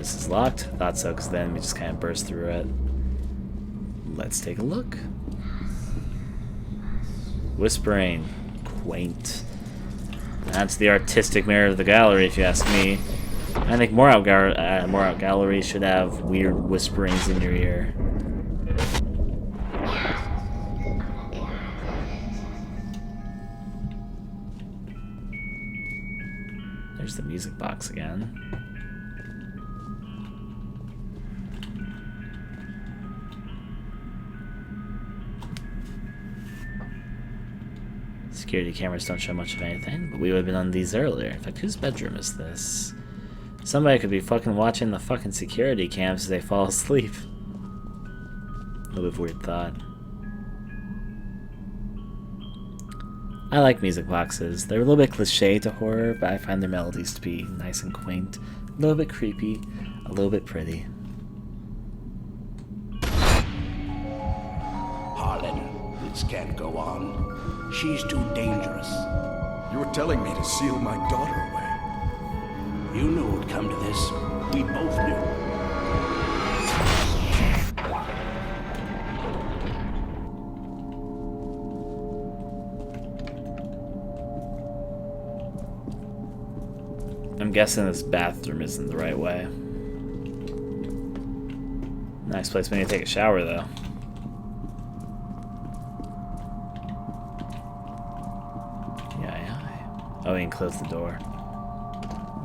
This is locked. Thought so, because then we just kind of burst through it. Let's take a look. Whispering. Quaint. That's the artistic merit of the gallery, if you ask me. I think more out galleries should have weird whisperings in your ear. There's the music box again. Security cameras don't show much of anything, but we would have been on these earlier. In fact, whose bedroom is this? Somebody could be fucking watching the fucking security cams as they fall asleep. A little bit of a weird thought. I like music boxes. They're a little bit cliche to horror, but I find their melodies to be nice and quaint. A little bit creepy, a little bit pretty. Harlan, this can't go on. She's too dangerous. You were telling me to seal my daughter away. You knew it would come to this. We both knew. I'm guessing this bathroom isn't the right way. Nice place for me to take a shower, though. Oh, we can close the door.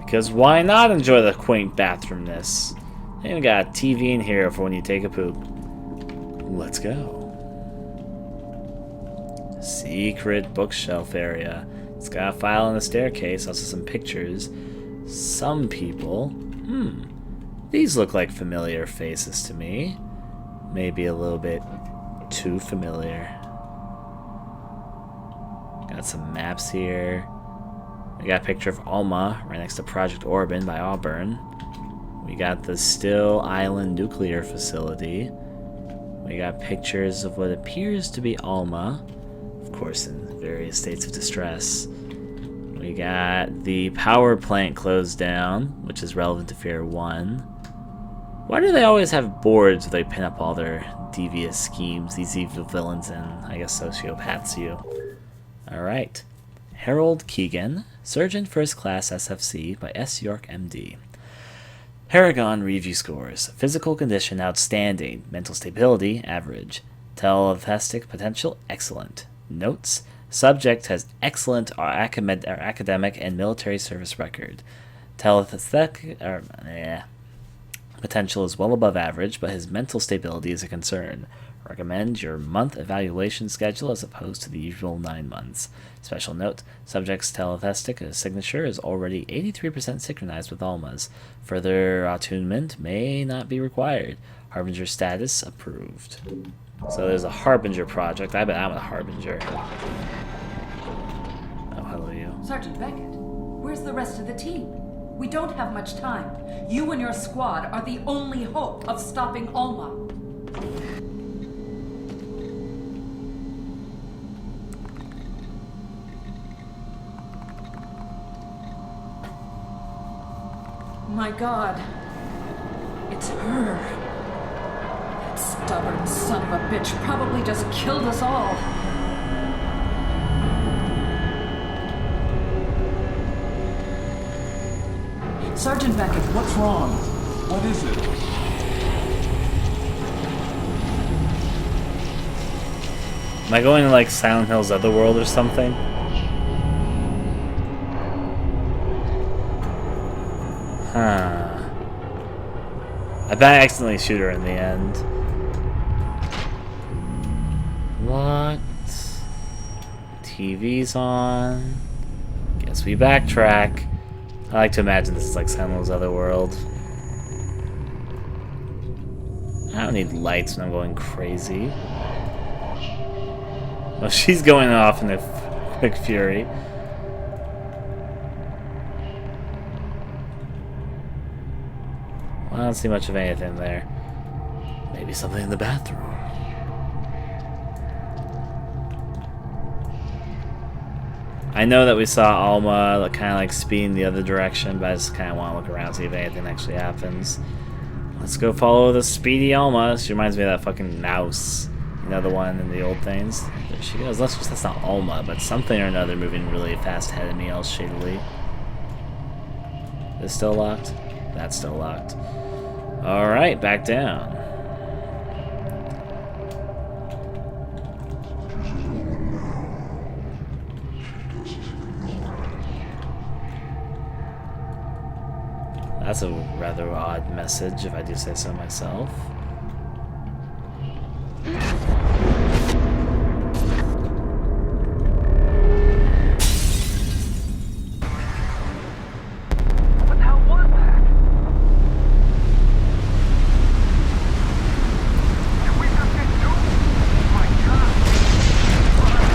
Because why not enjoy the quaint bathroomness? They even got a TV in here for when you take a poop. Let's go. Secret bookshelf area. It's got a file on the staircase, also some pictures. Some people. These look like familiar faces to me. Maybe a little bit too familiar. Got some maps here. We got a picture of Alma right next to Project Orban by Auburn. We got the Still Island nuclear facility. We got pictures of what appears to be Alma, of course in various states of distress. We got the power plant closed down, which is relevant to F.E.A.R 1. Why do they always have boards where they pin up all their devious schemes, these evil villains and, I guess, sociopaths you? Alright. Harold Keegan, Surgeon First Class SFC by S. York MD. Paragon review scores. Physical condition outstanding. Mental stability average. Telepathic potential excellent. Notes. Subject has excellent academic and military service record. Telepathic potential is well above average, but his mental stability is a concern. Recommend your month evaluation schedule as opposed to the usual 9 months. Special note, subject's telepathic signature is already 83% synchronized with Alma's. Further attunement may not be required. Harbinger status approved. So there's a Harbinger project. I bet I'm a Harbinger. Oh, hello you. Sergeant Beckett, where's the rest of the team? We don't have much time. You and your squad are the only hope of stopping Alma. My God, it's her. That stubborn son of a bitch probably just killed us all. Sergeant Beckett, What's wrong? What is it? Am I going to like Silent Hill's Otherworld or something? Huh. I bet I accidentally shoot her in the end. What? TV's on. Guess we backtrack. I like to imagine this is like Silent Hill's Otherworld. I don't need lights when I'm going crazy. Well, she's going off in a quick fury. Well, I don't see much of anything there. Maybe something in the bathroom. I know that we saw Alma kind of like speeding the other direction, but I just kind of want to look around, see if anything actually happens. Let's go follow the speedy Alma. She reminds me of that fucking mouse. You know, the one in the old things? There she goes. That's not Alma, but something or another moving really fast ahead of me, all shadily. This still locked? That's still locked. Alright, back down. That's a rather odd message, if I do say so myself. What the hell was that? Did we just get duped? Oh my god. What's going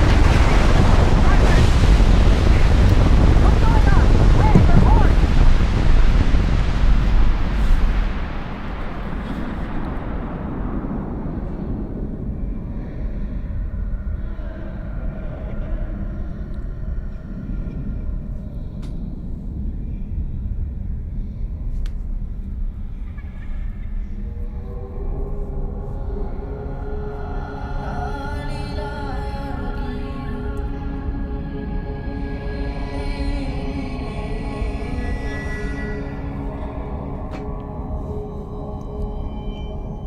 on? Wait, they're bored.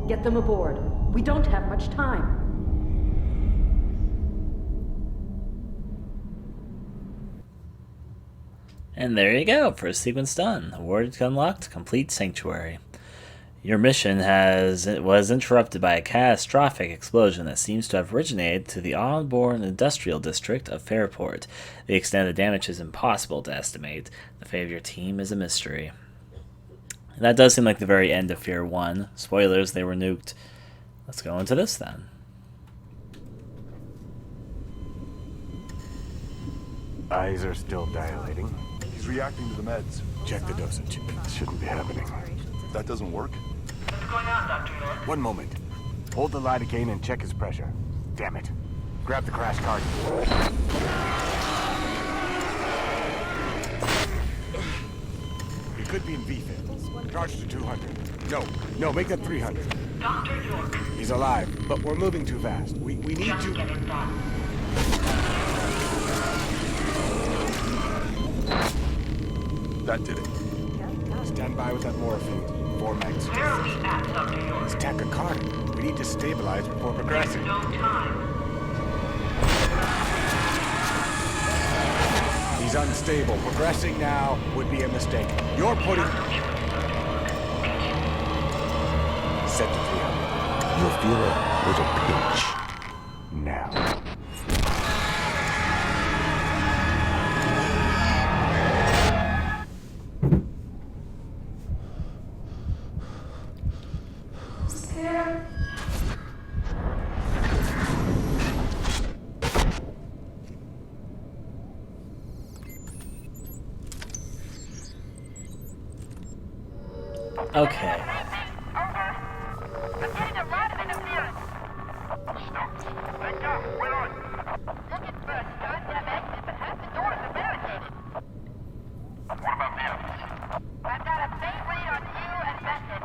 Get them aboard. We don't have much time. And there you go, first sequence done. Award unlocked, complete sanctuary. Your mission was interrupted by a catastrophic explosion that seems to have originated to the onboard industrial district of Fairport. The extent of the damage is impossible to estimate. The fate of your team is a mystery. And that does seem like the very end of F.E.A.R. 1. Spoilers, they were nuked. Let's go into this then. Eyes are still dilating. He's reacting to the meds. Check the dosage. This shouldn't be happening. If that doesn't work, What's going on, Dr. York? One moment. Hold the lidocaine and check his pressure. Damn it. Grab the crash cart. He could be in V-Fit. Charge to 200. No, make that 300. Dr. York, He's alive, but we're moving too fast. We need just to... get it done. that did it. Stand by with that morphine. 4 megs. Where are we at, Dr. York? He's tachycardic. We need to stabilize before There's progressing. no time. He's unstable. Progressing now would be a mistake. You're putting... Set to 300. You'll feel a little pinch. Now. Okay. I'm getting a lot of interference. Thank God, we're on. Looking for a goddamn exit, but half the doors are barricaded. What about the others? I've got a faint read on you and Benson.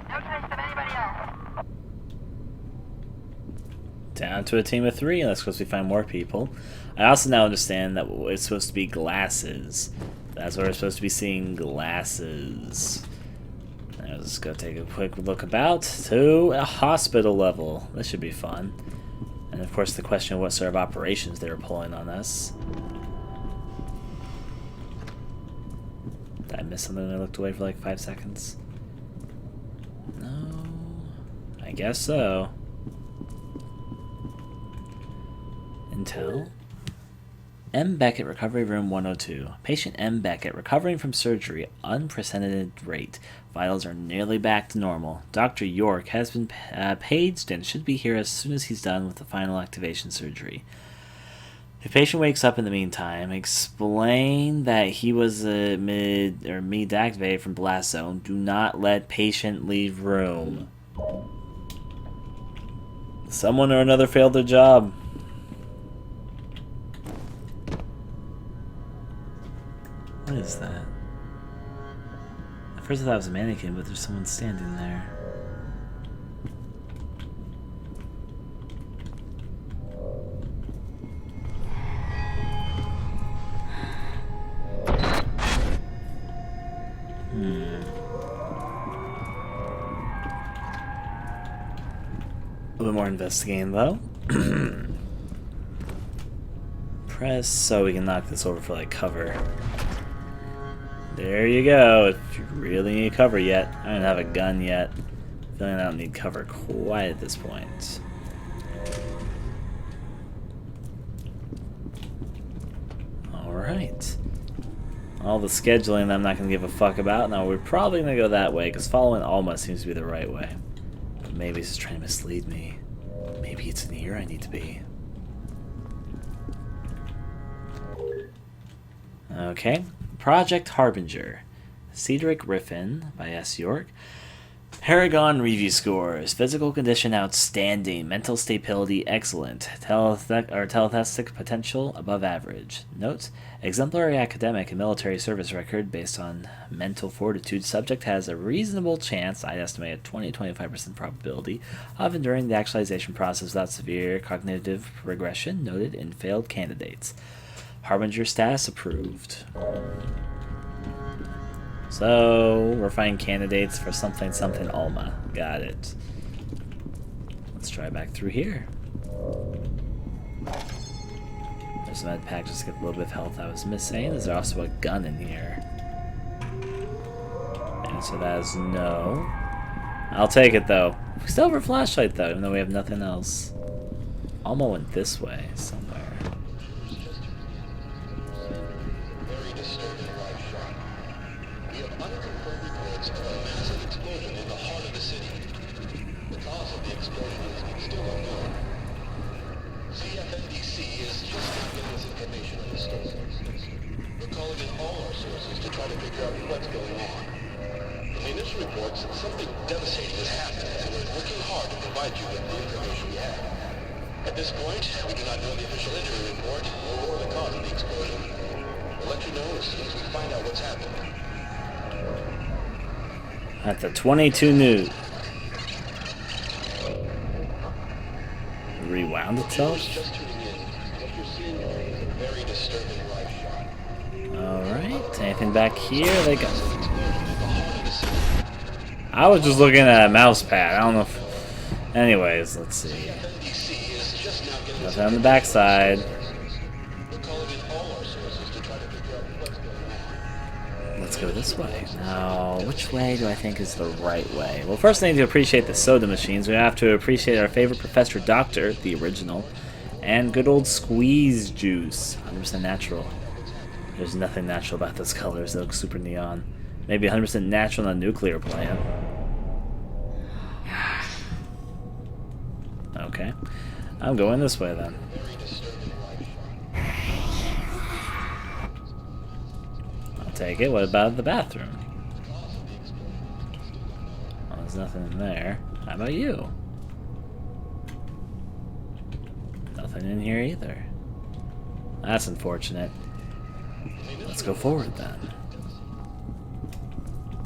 No trace of anybody else. Down to a team of 3, let's go see find more people. I also now understand that it's supposed to be glasses. That's where we're supposed to be seeing glasses. Let's go take a quick look about to a hospital level. This should be fun. And of course the question of what sort of operations they were pulling on us. Did I miss something when I looked away for like 5 seconds? No. I guess so. Intel. M. Beckett, Recovery Room 102. Patient M. Beckett, recovering from surgery, unprecedented rate. Vitals are nearly back to normal. Dr. York has been paged and should be here as soon as he's done with the final activation surgery. If patient wakes up in the meantime, explain that he was mid-activated from blast zone. Do not let patient leave room. Someone or another failed their job. What is that? At first I thought it was a mannequin, but there's someone standing there. A little more investigating though. Press so we can knock this over for like cover. There you go. If you really need cover yet. I don't have a gun yet. Feeling I don't need cover quite at this point. Alright. All the scheduling I'm not going to give a fuck about. Now we're probably going to go that way because following Alma seems to be the right way. But maybe it's just trying to mislead me. Maybe it's in here I need to be. Okay. Project Harbinger. Cedric Riffin by S. York. Paragon review scores. Physical condition outstanding. Mental stability excellent. Telepathic potential above average. Notes. Exemplary academic and military service record based on mental fortitude. Subject has a reasonable chance, I'd estimate a 20-25% probability, of enduring the actualization process without severe cognitive regression noted in failed candidates. Harbinger status approved. So, we're finding candidates for something Alma. Got it. Let's try back through here. There's a med pack just to get a little bit of health I was missing. Is there also a gun in here? Answer that is no. I'll take it though. We still have our flashlight though, even though we have nothing else. Alma went this way somewhere. Something devastating has happened, and we're working hard to provide you with the information we have. At this point, we do not know the official injury report or the cause of the explosion. We'll let you know as soon as we find out what's happened. At the 22 news. Rewound itself? Just tuning in. What you're seeing here is a very disturbing live shot. Alright, anything back here? They got. I was just looking at a mouse pad. I don't know if. Anyways, let's see. Nothing on the backside. Let's go this way. Now, which way do I think is the right way? Well, first I need to appreciate the soda machines. We have to appreciate our favorite Professor Doctor, the original, and good old squeeze juice. 100% natural. There's nothing natural about those colors. They look super neon. Maybe 100% natural on a nuclear plant. Okay. I'm going this way then. I'll take it. What about the bathroom? Well, there's nothing in there. How about you? Nothing in here either. That's unfortunate. Let's go forward then.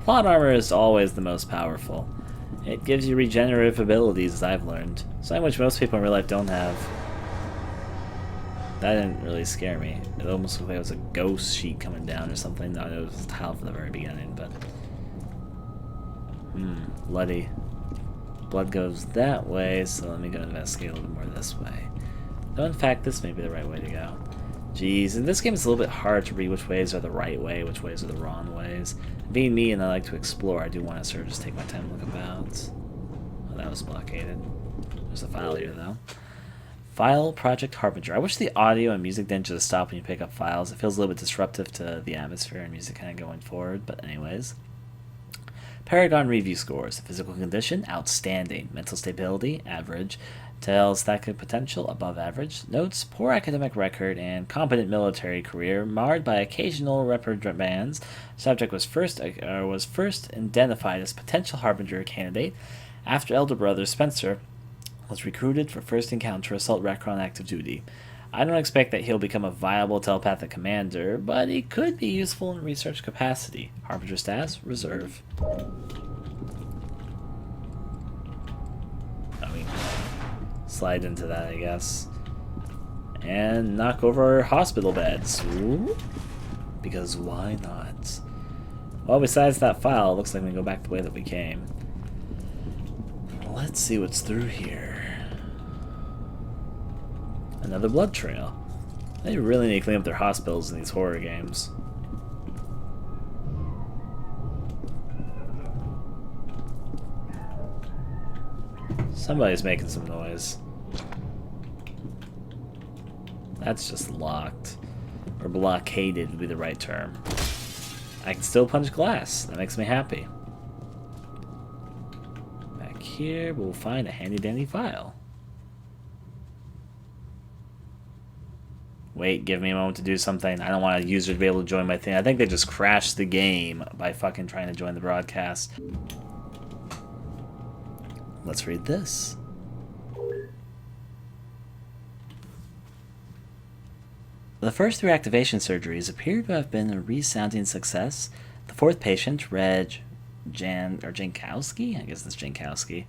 Plot armor is always the most powerful. It gives you regenerative abilities, as I've learned. Something which most people in real life don't have. That didn't really scare me. It almost looked like it was a ghost sheet coming down or something. No, it was a tile from the very beginning, but... bloody. Blood goes that way, so let me go investigate a little bit more this way. Though in fact, this may be the right way to go. Jeez, in this game it's a little bit hard to read which ways are the right way, which ways are the wrong ways. Being me and I like to explore, I do want to sort of just take my time and look about. Oh, that was blockaded. There's a file here, though. File Project Harbinger. I wish the audio and music didn't just stop when you pick up files. It feels a little bit disruptive to the atmosphere and music kind of going forward, but anyways. Paragon review scores. Physical condition, outstanding. Mental stability, average. Telepathic potential, above average. Notes, poor academic record and competent military career, marred by occasional reprimands. Subject was first identified as potential Harbinger candidate after elder brother Spencer was recruited for first encounter assault record on active duty. I don't expect that he'll become a viable telepathic commander, but he could be useful in research capacity. Harbinger status, reserve. Slide into that, I guess. And knock over hospital beds. Ooh. Because why not? Well, besides that file, it looks like we can go back the way that we came. Let's see what's through here. Another blood trail. They really need to clean up their hospitals in these horror games. Somebody's making some noise. That's just locked. Or blockaded would be the right term. I can still punch glass. That makes me happy. Back here, we'll find a handy-dandy file. Wait, give me a moment to do something. I don't want a user to be able to join my thing. I think they just crashed the game by fucking trying to join the broadcast. Let's read this. The first 3 activation surgeries appear to have been a resounding success. The 4th patient, Jankowski, I guess that's Jankowski,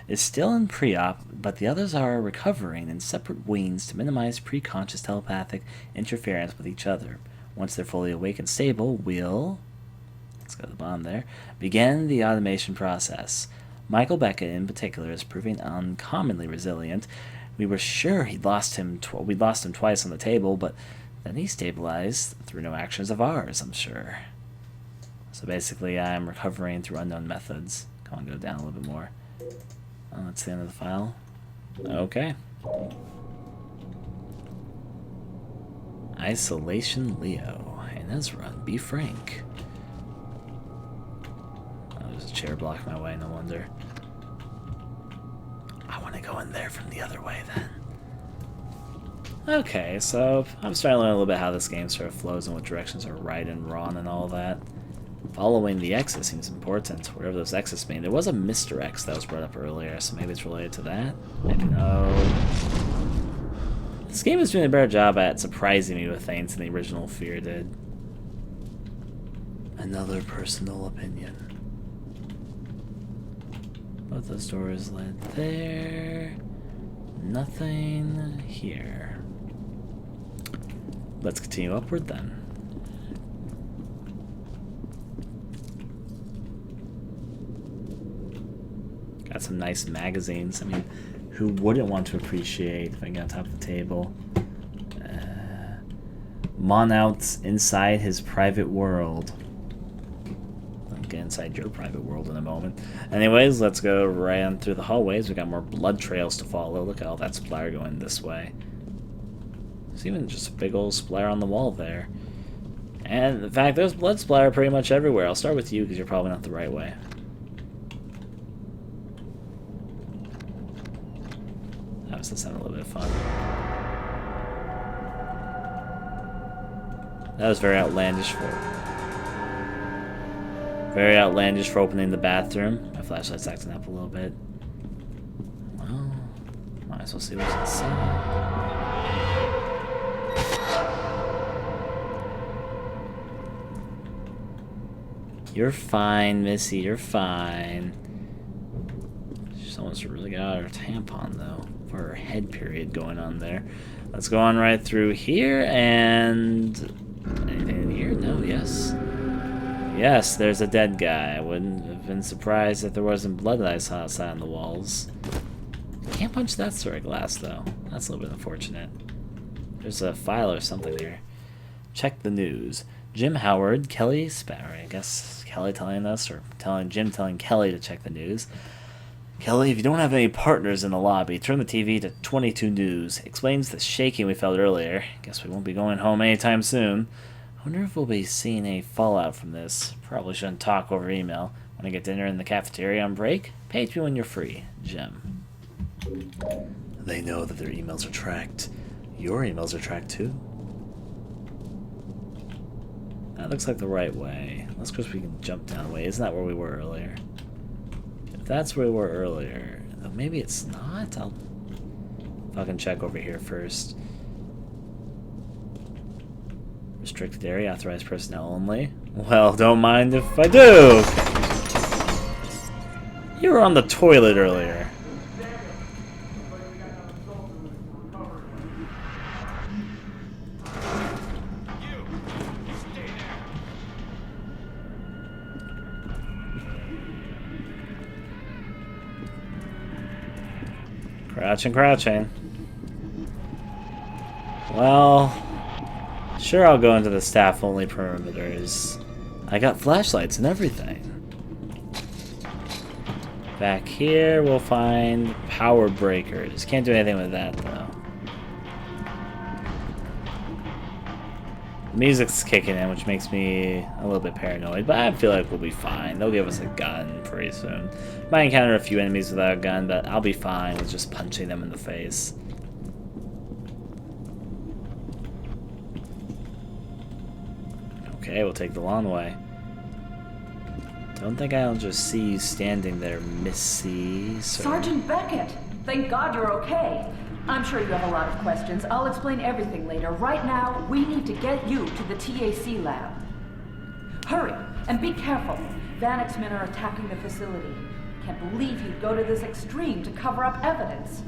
is still in pre-op, but the others are recovering in separate wings to minimize pre-conscious telepathic interference with each other. Once they're fully awake and stable, we'll, let's go to the bottom there, begin the automation process. Michael Beckett, in particular, is proving uncommonly resilient. We were sure we'd lost him twice on the table, but then he stabilized through no actions of ours, I'm sure. So basically, I'm recovering through unknown methods. Come on, go down a little bit more. Oh, that's the end of the file. Okay. Isolation Leo. And Ezra, be frank. Oh, there's a chair blocking my way, no wonder. I want to go in there from the other way then. Okay, so I'm starting to learn a little bit how this game sort of flows and what directions are right and wrong and all that. Following the X's seems important, whatever those X's mean. There was a Mr. X that was brought up earlier, so maybe it's related to that? Maybe no. This game is doing a better job at surprising me with things than the original F.E.A.R. did. Another personal opinion. Both those doors led there. Nothing here. Let's continue upward then. Got some nice magazines. I mean, who wouldn't want to appreciate if I get on top of the table? Monouts inside his private world. I'll get inside your private world in a moment. Anyways, let's go right on through the hallways. We got more blood trails to follow. Look at all that splatter going this way. There's even just a big old splatter on the wall there. And in fact, there's blood splatter pretty much everywhere. I'll start with you because you're probably not the right way. That was sound a little bit of fun. That was very outlandish for opening the bathroom. My flashlight's acting up a little bit. Well, might as well see what's inside. You're fine, Missy, you're fine. Someone's really got her tampon, though, for her head period going on there. Let's go on right through here, and... anything in here? No, yes. Yes, there's a dead guy. I wouldn't have been surprised if there wasn't blood that I saw outside on the walls. Can't punch that sort of glass, though. That's a little bit unfortunate. There's a file or something here. Check the news. Jim Howard, Kelly Sparrow, I guess Kelly telling us, or Jim telling Kelly to check the news. Kelly, if you don't have any partners in the lobby, turn the TV to 22 News. Explains the shaking we felt earlier. Guess we won't be going home anytime soon. I wonder if we'll be seeing any fallout from this. Probably shouldn't talk over email. Want to get dinner in the cafeteria on break? Page me when you're free. Jim. They know that their emails are tracked. Your emails are tracked too. That looks like the right way. Let's go so we can jump down a way. Isn't that where we were earlier? If that's where we were earlier, though maybe it's not. I'll fucking check over here first. Restricted area, authorized personnel only. Well, don't mind if I do. You were on the toilet earlier. Crouching, crouching. Well, sure, I'll go into the staff-only perimeters. I got flashlights and everything. Back here, we'll find power breakers. Can't do anything with that, though. The music's kicking in, which makes me a little bit paranoid, but I feel like we'll be fine. They'll give us a gun pretty soon. Might encounter a few enemies without a gun, but I'll be fine with just punching them in the face. Okay, we'll take the long way. Don't think I'll just see you standing there, Missy. Sergeant Beckett! Thank God you're okay. I'm sure you have a lot of questions. I'll explain everything later. Right now, we need to get you to the TAC lab. Hurry, and be careful. P.A.N.I.C.S men are attacking the facility. Can't believe you'd go to this extreme to cover up evidence.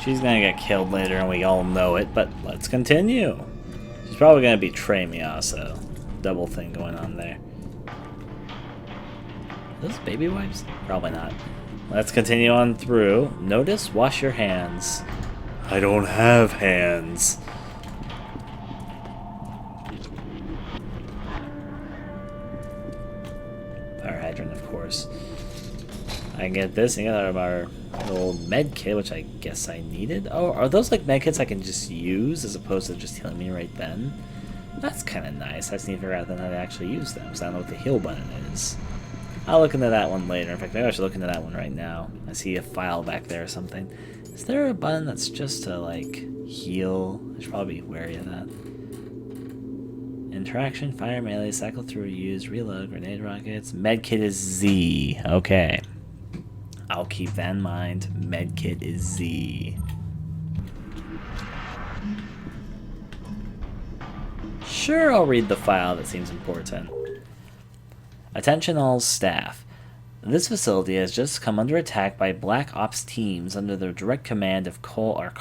She's gonna get killed later, and we all know it, but let's continue. She's probably gonna betray me also. Double thing going on there. Are those baby wipes? Probably not. Let's continue on through. Notice, wash your hands. I don't have hands. Fire hydrant, of course. I can get this and get out of our little med kit, which I guess I needed. Oh, are those like med kits I can just use as opposed to just healing me right then? That's kind of nice. I just need to figure out then how to actually use them because I don't know what the heal button is. I'll look into that one later. In fact, maybe I should look into that one right now. I see a file back there or something. Is there a button that's just to, like, heal? I should probably be wary of that. Interaction, fire, melee, cycle through, use, reload, grenade rockets. Medkit is Z. Okay. I'll keep that in mind. Medkit is Z. Sure, I'll read the file that seems important. Attention all staff. This facility has just come under attack by Black Ops teams under the direct command of Cole Richard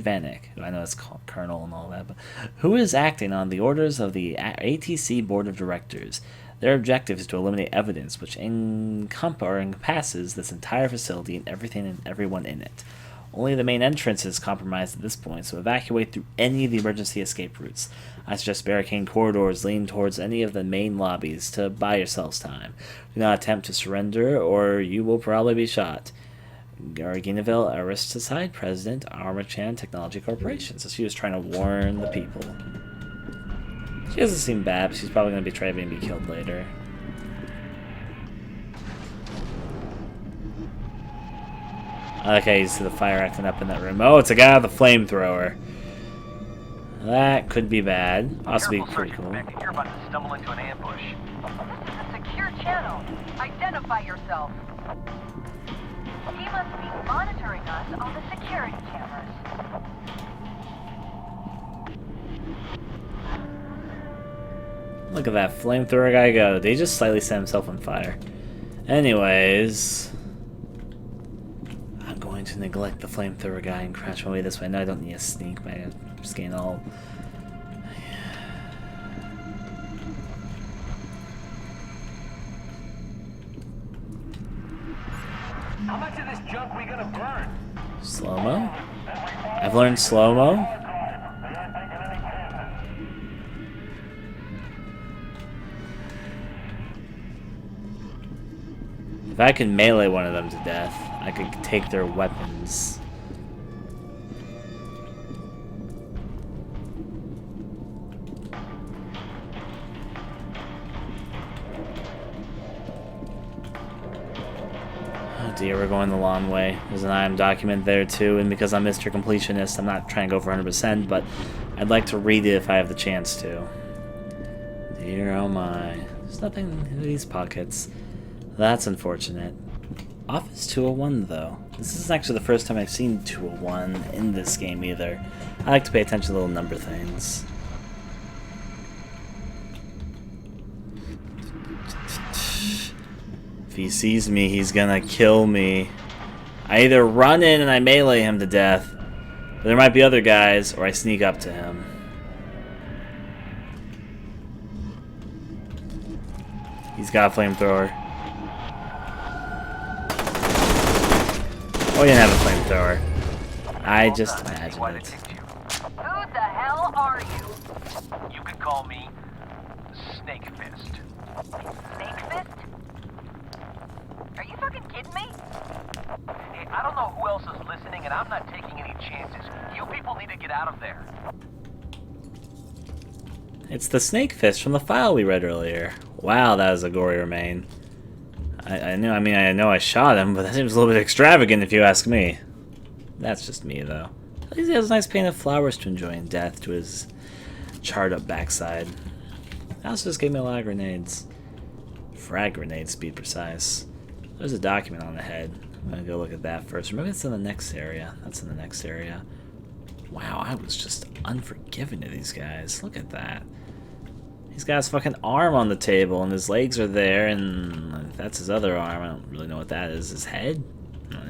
Vanek, who I know is Colonel and all that, but who is acting on the orders of the ATC Board of Directors. Their objective is to eliminate evidence which encompasses this entire facility and everything and everyone in it. Only the main entrance is compromised at this point, so evacuate through any of the emergency escape routes. I suggest barricading corridors leading towards any of the main lobbies to buy yourselves time. Do not attempt to surrender, or you will probably be shot. Garginaville Aristicide, President, Armachan Technology Corporation. So she was trying to warn the people. She doesn't seem bad, but she's probably going to betray me and be killed later. I like how you see the fire acting up in that room. Oh, it's a guy with a flamethrower. That could be bad. Also be pretty cool. You're about to stumble into an ambush. This is a secure channel. Identify yourself. He must be monitoring us on the security cameras. Look at that flamethrower guy go. Did he just slightly set himself on fire? Anyways, I'm going to neglect the flamethrower guy and crouch my way this way. No, I don't need a sneak, but I'm just getting all... How much of this junk we gonna burn? Slow-mo? I've learned slow-mo. If I could melee one of them to death, I could take their weapons. Oh dear, we're going the long way. There's an IM document there too, and because I'm Mr. Completionist, I'm not trying to go for 100%, but I'd like to read it if I have the chance to. Dear oh my. There's nothing in these pockets. That's unfortunate. Office 201, though. This is actually the first time I've seen 201 in this game, either. I like to pay attention to little number things. If he sees me, he's gonna kill me. I either run in and I melee him to death, but there might be other guys, or I sneak up to him. He's got a flamethrower. Oh, you didn't have a flamethrower. I just imagined it. Who the hell are you? You could call me Snake Fist. Snake Fist? Are you fucking kidding me? Hey, I don't know who else is listening, and I'm not taking any chances. You people need to get out of there. It's the Snake Fist from the file we read earlier. Wow, that was a gory remain. I know I shot him, but that seems a little bit extravagant if you ask me. That's just me, though. At least he has a nice painted flowers to enjoy in death to his charred up backside. That also just gave me a lot of grenades. Frag grenades, to be precise. There's a document on the head. I'm gonna go look at that first. Or maybe it's in the next area. That's in the next area. Wow, I was just unforgiving to these guys. Look at that. He's got his fucking arm on the table, and his legs are there, and that's his other arm. I don't really know what that is. His head?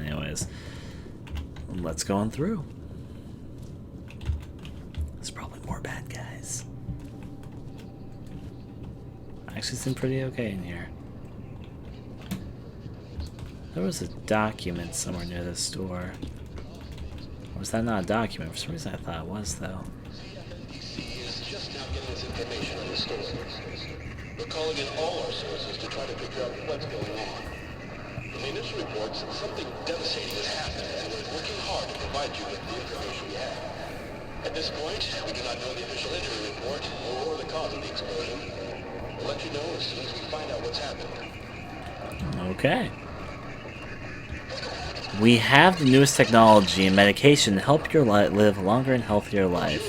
Anyways, let's go on through. There's probably more bad guys. I actually seem pretty okay in here. There was a document somewhere near this door. Or was that not a document? For some reason I thought it was, though. is just now getting us information on the store. We're calling in all our sources to try to figure out what's going on. In the initial reports, something devastating has happened, and we're working hard to provide you with the information we have. At this point, we do not know the official injury report or the cause of the explosion. We'll let you know as soon as we find out what's happened. Okay. We have the newest technology and medication to help you live a longer and healthier life.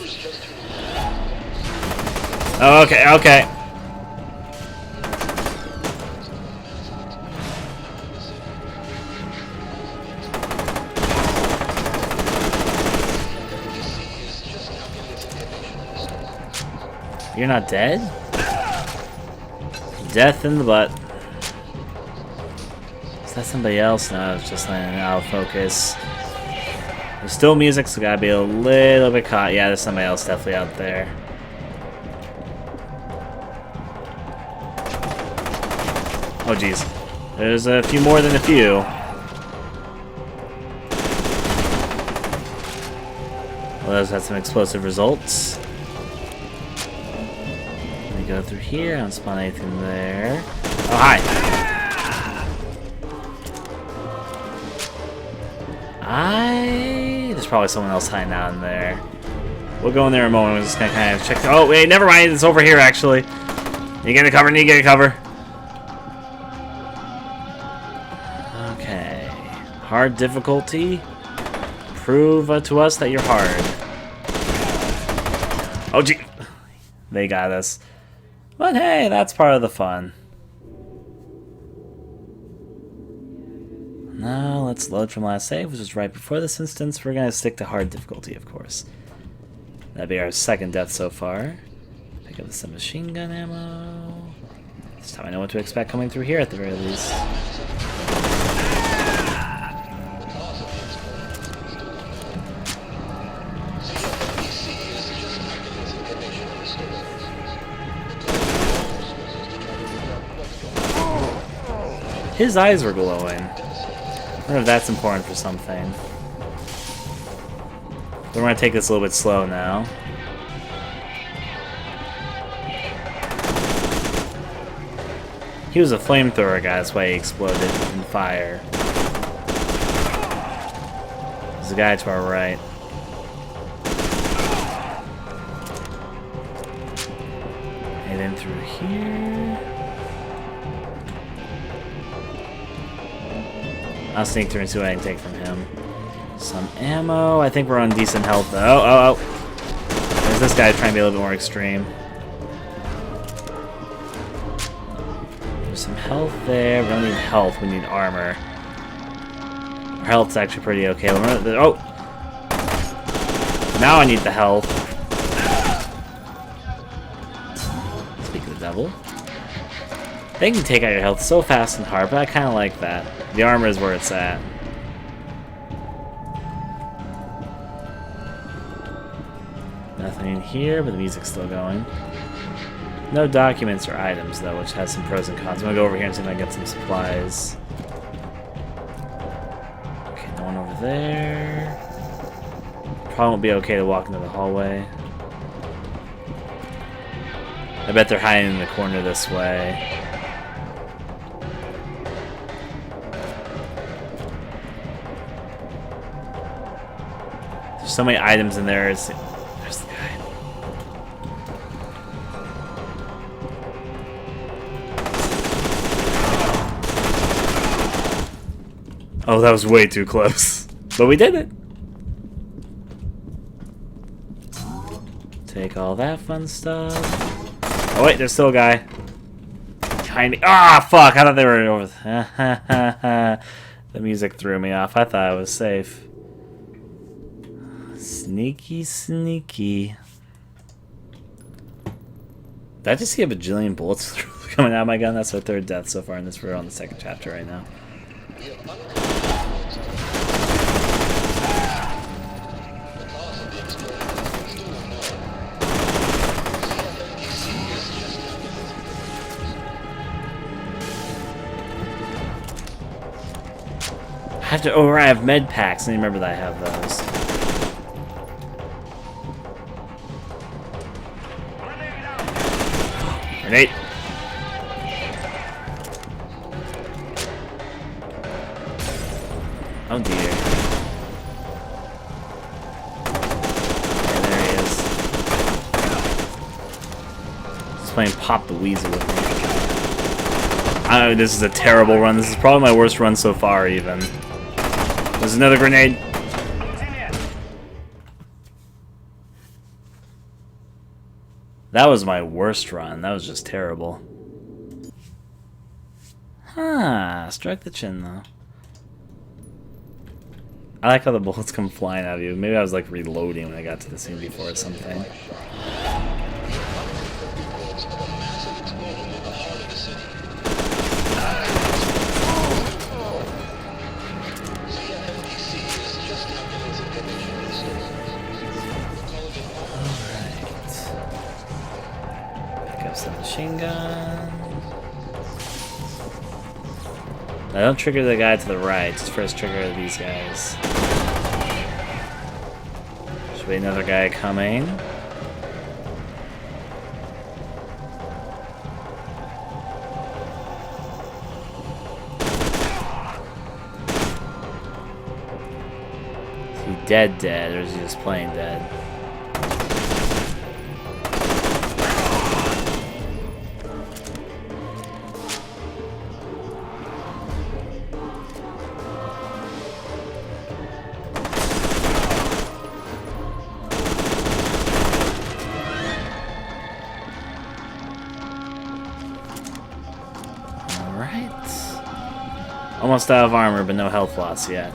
Oh, okay, okay. You're not dead? Death in the butt. Is that somebody else? No, it's just landing out of focus. There's still music, so gotta be a little bit caught. Yeah, there's somebody else definitely out there. Oh, jeez. There's a few more than a few. Well, those had some explosive results. Let me go through here. I don't spawn anything there. Oh, hi. There's probably someone else hiding out in there. We'll go in there in a moment. We're just gonna kind of check. Oh, wait, never mind. It's over here, actually. You get a cover, need to get a cover. Okay. Hard difficulty. Prove to us that you're hard. Oh, gee. They got us. But hey, that's part of the fun. Now let's load from last save, which is right before this instance. We're gonna stick to hard difficulty, of course. That'd be our second death so far. Pick up some machine gun ammo. This time I know what to expect coming through here at the very least. His eyes were glowing. I wonder if that's important for something. We're gonna take this a little bit slow now. He was a flamethrower guy, that's why he exploded in fire. There's a guy to our right. And then through here. I'll sneak through and see what I can take from him. Some ammo. I think we're on decent health though. Oh. There's this guy trying to be a little bit more extreme. There's some health there. We don't need health, we need armor. health's actually pretty okay. Oh! Now I need the health. Speak of the devil. They can take out your health so fast and hard, but I kind of like that. The armor is where it's at. Nothing in here, but the music's still going. No documents or items, though, which has some pros and cons. I'm gonna go over here and see if I can get some supplies. Okay, no one over there. Probably won't be okay to walk into the hallway. I bet they're hiding in the corner this way. There's so many items in there. There's the guy. Oh, that was way too close. But we did it. Take all that fun stuff. Oh wait, there's still a guy. Behind me. Ah, fuck! I thought they were over. The music threw me off. I thought I was safe. Sneaky, sneaky. Did I just see a bajillion bullets coming out of my gun? That's our third death so far in this. We're on the second chapter right now. I have to. Oh, right, I have med packs. I remember that I have those. Grenade. Oh dear. Yeah, there he is. Just playing Pop the Weasel with me. This is a terrible run. This is probably my worst run so far, even. There's another grenade. That was my worst run. That was just terrible. Huh. Struck the chin, though. I like how the bullets come flying out of you. Maybe I was like reloading when I got to the scene before or something. Machine gun. Now don't trigger the guy to the right, just first trigger these guys. Should be another guy coming. Is he dead or is he just playing dead? Almost out of armor, but no health loss yet.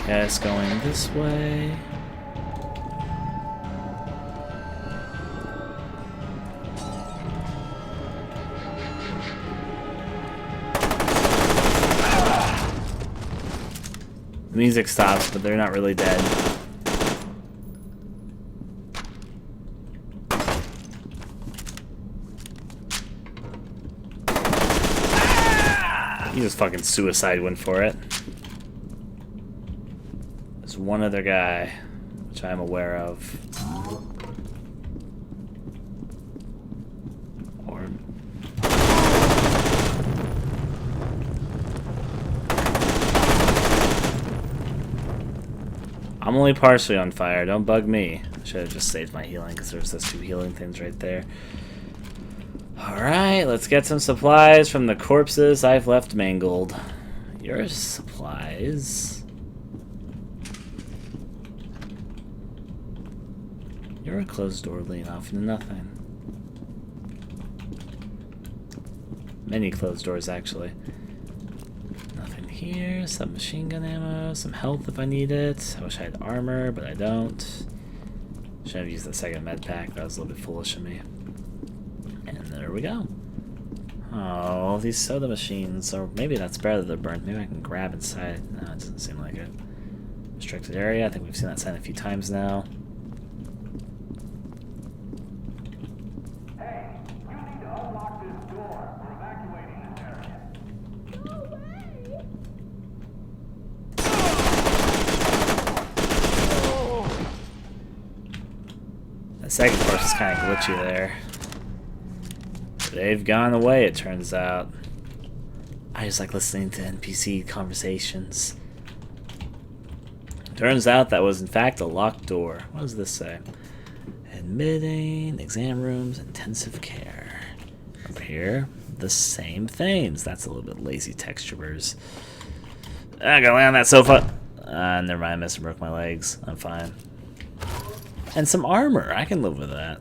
Guys going this way. The music stops, but they're not really dead. He just fucking suicide went for it. There's one other guy, which I'm aware of. Or... I'm only partially on fire, don't bug me. I should have just saved my healing because there's those two healing things right there. Alright, let's get some supplies from the corpses I've left mangled. Your supplies. You're a closed door leading off into nothing. Many closed doors, actually. Nothing here. Some machine gun ammo. Some health if I need it. I wish I had armor, but I don't. Should have used the second med pack. That was a little bit foolish of me. And there we go. Oh, these soda machines. Or maybe that's better that they're burnt. Maybe I can grab inside. No, it doesn't seem like it. Restricted area. I think we've seen that sign a few times now. Hey, you need to unlock this door. We're evacuating this area. The second course is kind of glitchy there. They've gone away, it turns out. I just like listening to NPC conversations. Turns out that was in fact a locked door. What does this say? Admitting, exam rooms, intensive care. Over here, the same things. That's a little bit lazy texturers. I gotta lay on that sofa. Never mind, I missed and broke my legs. I'm fine. And some armor. I can live with that.